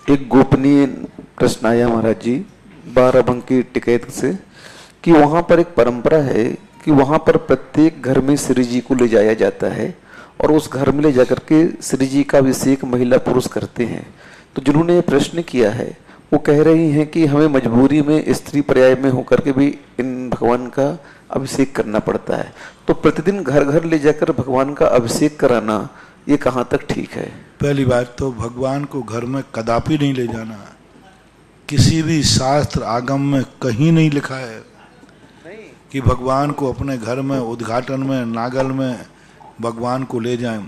एक गोपनीय प्रश्न आया महाराज जी बाराबंकी टिकैत से कि वहां पर एक परंपरा है कि वहां पर प्रत्येक घर में श्री जी को ले जाया जाता है और उस घर में ले जाकर के श्री जी का अभिषेक महिला पुरुष करते हैं। तो जिन्होंने ये प्रश्न किया है वो कह रही हैं कि हमें मजबूरी में स्त्री पर्याय में होकर के भी इन भगवान का अभिषेक करना पड़ता है। तो प्रतिदिन घर घर ले जाकर भगवान का अभिषेक कराना ये कहाँ तक ठीक है? पहली बात तो भगवान को घर में कदापि नहीं ले जाना। किसी भी शास्त्र आगम में कहीं नहीं लिखा है कि भगवान को अपने घर में उद्घाटन में नागल में भगवान को ले जाएं।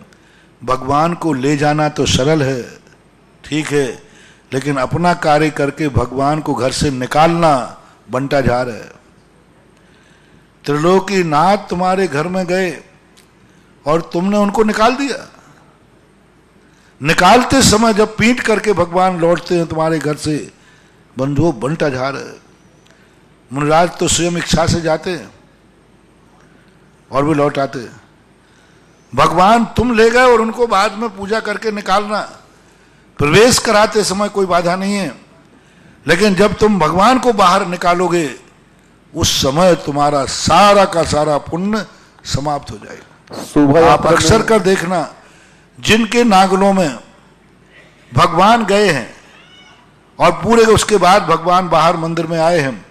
भगवान को ले जाना तो सरल है, ठीक है, लेकिन अपना कार्य करके भगवान को घर से निकालना बंटा जा रहा है। त्रिलोकीनाथ तुम्हारे घर में गए और तुमने उनको निकाल दिया। निकालते समय जब पीट करके भगवान लौटते हैं तुम्हारे घर से, बंधुओं बंटा जा रहा है। मुनिराज तो स्वयं इच्छा से जाते हैं और भी लौट आते हैं। भगवान तुम ले गए और उनको बाद में पूजा करके निकालना, प्रवेश कराते समय कोई बाधा नहीं है, लेकिन जब तुम भगवान को बाहर निकालोगे उस समय तुम्हारा सारा का सारा पुण्य समाप्त हो जाएगा। आप अक्सर कर देखना, जिनके नागलों में भगवान गए हैं और पूरे उसके बाद भगवान बाहर मंदिर में आए हैं,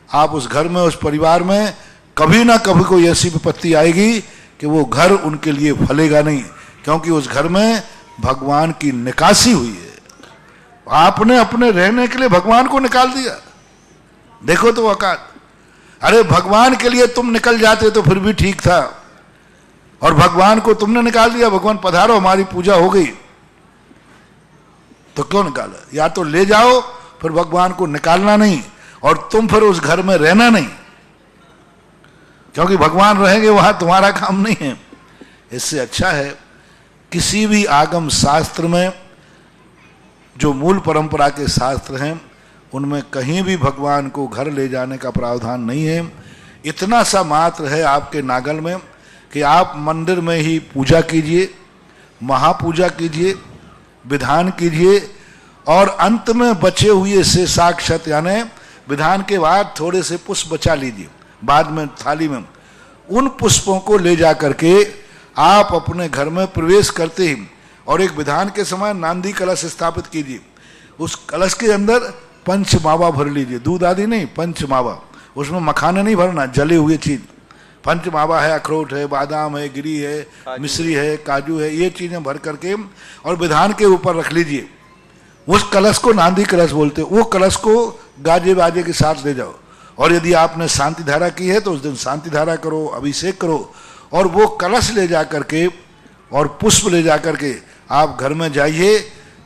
आप उस घर में उस परिवार में कभी ना कभी कोई ऐसी विपत्ति आएगी कि वो घर उनके लिए फलेगा नहीं, क्योंकि उस घर में भगवान की निकासी हुई है। आपने अपने रहने के लिए भगवान को निकाल दिया। देखो तो औकात। अरे भगवान के लिए तुम निकल जाते तो फिर भी ठीक था, और भगवान को तुमने निकाल दिया। भगवान पधारो, हमारी पूजा हो गई, तो क्यों निकाला? या तो ले जाओ, फिर भगवान को निकालना नहीं, और तुम फिर उस घर में रहना नहीं, क्योंकि भगवान रहेंगे वहां तुम्हारा काम नहीं है। इससे अच्छा है किसी भी आगम शास्त्र में जो मूल परंपरा के शास्त्र हैं उनमें कहीं भी भगवान को घर ले जाने का प्रावधान नहीं है। इतना सा मात्र है आपके नागल में कि आप मंदिर में ही पूजा कीजिए, महापूजा कीजिए, विधान कीजिए, और अंत में बचे हुए से साक्षात यानी विधान के बाद थोड़े से पुष्प बचा लीजिए बाद में थाली में। उन पुष्पों को ले जा करके आप अपने घर में प्रवेश करते ही और एक विधान के समय नांदी कलश स्थापित कीजिए। उस कलश के अंदर पंच मावा भर लीजिए, दूध आदि नहीं, पंच मावा। उसमें मखाने नहीं भरना, जले हुए चीज। पंच मावा है, अखरोट है, बादाम है, गिरी है, मिश्री है, काजू है, ये चीजें भर करके और विधान के ऊपर रख लीजिए। उस कलश को नांदी कलश बोलते हैं। वो कलश को गाजे बाजे के साथ ले जाओ, और यदि आपने शांति धारा की है तो उस दिन शांति धारा करो, अभिषेक करो, और वो कलश ले जा करके और पुष्प ले जा करके आप घर में जाइए।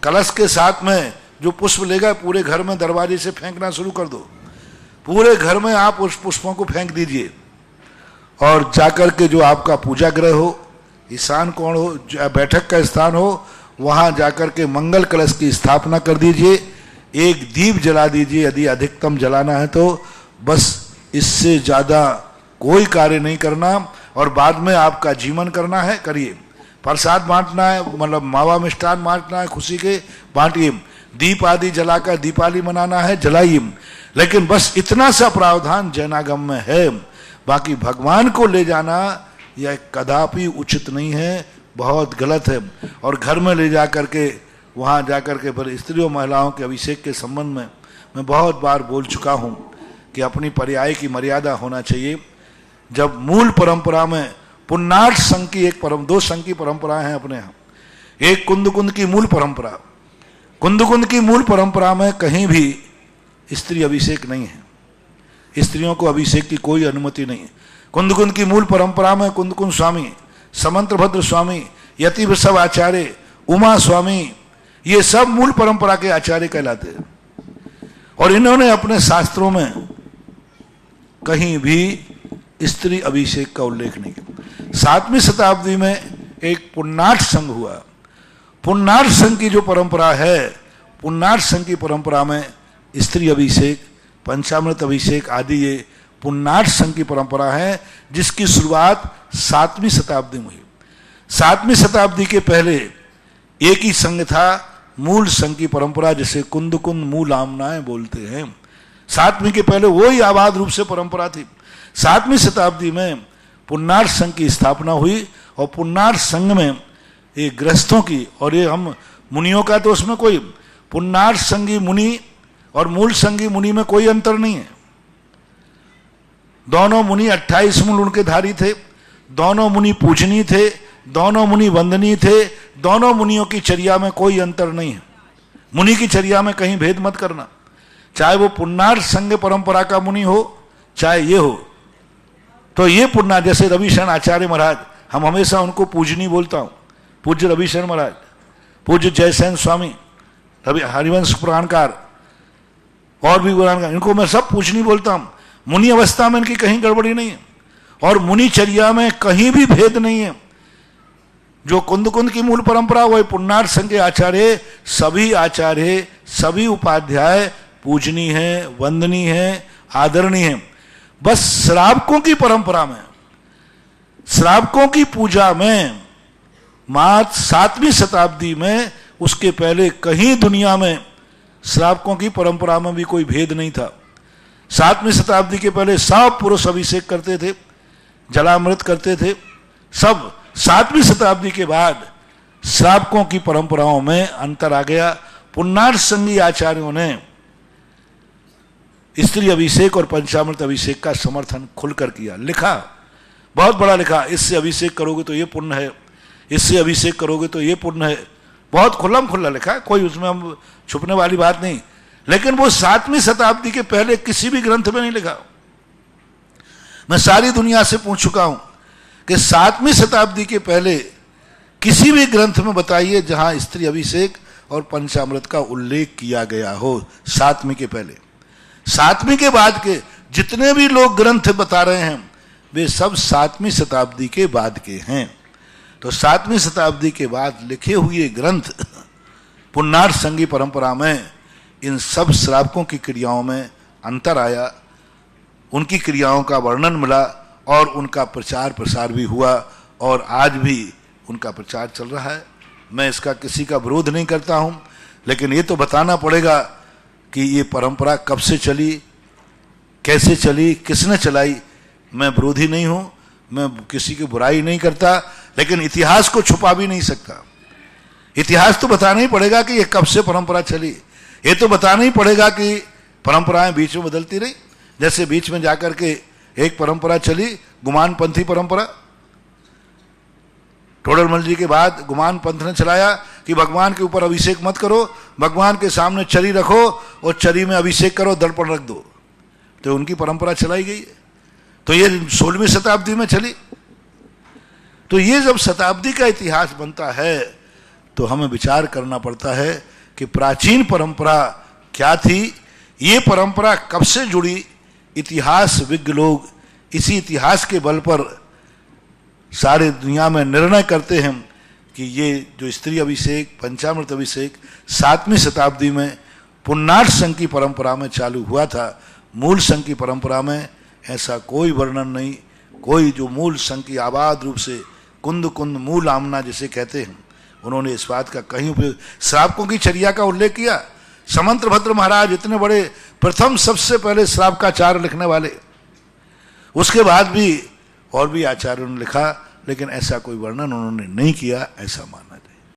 कलश के साथ में जो पुष्प ले गए पूरे घर में दरवाजे से फेंकना शुरू कर दो। पूरे घर में आप उस पुष्पों को फेंक दीजिए, और जाकर के जो आपका पूजा गृह हो, ईशान कोण हो, बैठक का स्थान हो, वहां जाकर के मंगल कलश की स्थापना कर दीजिए। एक दीप जला दीजिए, यदि अधिकतम जलाना है तो। बस इससे ज्यादा कोई कार्य नहीं करना। और बाद में आपका जीवन करना है, करिए। प्रसाद बांटना है, मतलब मावा मिष्ठान बांटना है, खुशी के बांटिए। दीप आदि जलाकर दीपावली मनाना है, जलाइए। लेकिन बस इतना सा प्रावधान जैनागम में है। बाकी भगवान को ले जाना यह कदापि उचित नहीं है, बहुत गलत है। और घर में ले जा करके वहाँ जा करके फिर स्त्रियों महिलाओं के अभिषेक के संबंध में मैं बहुत बार बोल चुका हूँ कि अपनी पर्याय की मर्यादा होना चाहिए। जब मूल परंपरा में पुण्यार्थ संघ की दो संघ की परंपराएं हैं अपने यहाँ। एक कुंद कुंद की मूल परंपरा, कुंद कुंद की मूल परंपरा में कहीं भी स्त्री अभिषेक नहीं है। स्त्रियों को अभिषेक की कोई अनुमति नहीं है। कुंद कुंद की मूल परंपरा में कुंद कुंद स्वामी, समंत्रभद्र स्वामी, यति वृषभ आचार्य, उमा स्वामी, ये सब मूल परंपरा के आचार्य कहलाते हैं। और इन्होंने अपने शास्त्रों में कहीं भी स्त्री अभिषेक का उल्लेख नहीं किया। 7वीं शताब्दी में एक पुण्यार्थ संघ हुआ। पुण्यार्थ संघ की जो परंपरा है, पुण्यार्थ संघ की परंपरा में स्त्री अभिषेक, पंचामृत अभिषेक आदि ये पुण्यार्थ संघ की परंपरा है, जिसकी शुरुआत 7वीं शताब्दी में हुई। 7वीं शताब्दी के पहले एक ही संघ था मूल संघ की परंपरा, जिसे कुंद कुंद मूल आमनाएं बोलते हैं। 7वीं के पहले वही आबाद रूप से परंपरा थी। 7वीं शताब्दी में पुन्नार संघ की स्थापना हुई और पुन्नार संघ में ये गृहस्थों की और ये हम मुनियों का, तो उसमें कोई पुन्नार संघी मुनि और मूल संघी मुनि में कोई अंतर नहीं है। दोनों मुनि 28 मूल उनके धारी थे, दोनों मुनि पूजनीय थे, दोनों मुनि वंदनीय थे, दोनों मुनियों की चर्या में कोई अंतर नहीं है। मुनि की चर्या में कहीं भेद मत करना, चाहे वो पुन्नार संघ परंपरा का मुनि हो चाहे ये हो। तो ये पुन्नार, जैसे रविशरण आचार्य महाराज, हम हमेशा उनको पूजनीय बोलता हूं, पूज्य रविशरण महाराज, पूज्य जयसेन स्वामी, हरिवंश पुराणकार और भी पुराणकार, इनको मैं सब पूजनीय बोलता हूं। मुनि अवस्था में इनकी कहीं गड़बड़ी नहीं है और मुनिचर्या में कहीं भी भेद नहीं है। जो कुंद कुंद की मूल परंपरा, वही पुन्नार संघ के आचार्य सभी उपाध्याय पूजनीय है, वंदनीय है, आदरणीय है। बस श्रावकों की परंपरा में, श्रावकों की पूजा में मात्र 7वीं शताब्दी में, उसके पहले कहीं दुनिया में श्रावकों की परंपरा में भी कोई भेद नहीं था। 7वीं शताब्दी के पहले सब पुरुष अभिषेक करते थे, जलामृत करते थे, सब। 7वीं शताब्दी के बाद श्रावकों की परंपराओं में अंतर आ गया। पुन्नार संघी आचार्यों ने स्त्री अभिषेक और पंचामृत अभिषेक का समर्थन खुलकर किया, लिखा, बहुत बड़ा लिखा, इससे अभिषेक करोगे तो ये पुण्य है, इससे अभिषेक करोगे तो ये पुण्य है। बहुत खुल्लम खुल्ला लिखा, कोई उसमें हम छुपने वाली बात नहीं। लेकिन वो 7वीं शताब्दी के पहले किसी भी ग्रंथ में नहीं लिखा। मैं सारी दुनिया से पूछ चुका हूं कि 7वीं शताब्दी के पहले किसी भी ग्रंथ में बताइए जहां स्त्री अभिषेक और पंचामृत का उल्लेख किया गया हो। 7वीं के पहले, 7वीं के बाद के जितने भी लोग ग्रंथ बता रहे हैं वे सब 7वीं शताब्दी के बाद के हैं। तो 7वीं शताब्दी के बाद लिखे हुए ग्रंथ पुन्नार संघी परंपरा में इन सब श्रावकों की क्रियाओं में अंतर आया, उनकी क्रियाओं का वर्णन मिला और उनका प्रचार प्रसार भी हुआ और आज भी उनका प्रचार चल रहा है। मैं इसका किसी का विरोध नहीं करता हूं, लेकिन ये तो बताना पड़ेगा कि ये परंपरा कब से चली, कैसे चली, किसने चलाई। मैं विरोधी नहीं हूं, मैं किसी की बुराई नहीं करता, लेकिन इतिहास को छुपा भी नहीं सकता। इतिहास तो बताना ही पड़ेगा कि ये कब से परंपरा चली। ये तो बताना ही पड़ेगा कि परंपराएं बीच में बदलती रही। जैसे बीच में जाकर के एक परंपरा चली, गुमान पंथी परंपरा, टोडरमल जी के बाद गुमान पंथ ने चलाया कि भगवान के ऊपर अभिषेक मत करो, भगवान के सामने चरी रखो और चरी में अभिषेक करो, दर्पण रख दो। तो उनकी परंपरा चलाई गई है। तो ये 16वीं शताब्दी में चली। तो ये जब शताब्दी का इतिहास बनता है तो हमें विचार करना पड़ता है कि प्राचीन परंपरा क्या थी, ये परंपरा कब से जुड़ी। इतिहास विज्ञ लोग इसी इतिहास के बल पर सारे दुनिया में निर्णय करते हैं कि ये जो स्त्री अभिषेक, पंचामृत अभिषेक 7वीं शताब्दी में पुन्नार संघ की परंपरा में चालू हुआ था। मूल संघ की परंपरा में ऐसा कोई वर्णन नहीं। कोई जो मूल संघ की आबाद रूप से कुंद कुंद मूल आमना जिसे कहते हैं, उन्होंने इस बात का कहीं उपयोग, श्रावकों की चर्या का उल्लेख किया। समंतभद्र महाराज इतने बड़े प्रथम सबसे पहले श्रावकाचार्य लिखने वाले, उसके बाद भी और भी आचार्यों ने लिखा, लेकिन ऐसा कोई वर्णन उन्होंने नहीं किया, ऐसा मानना चाहिए।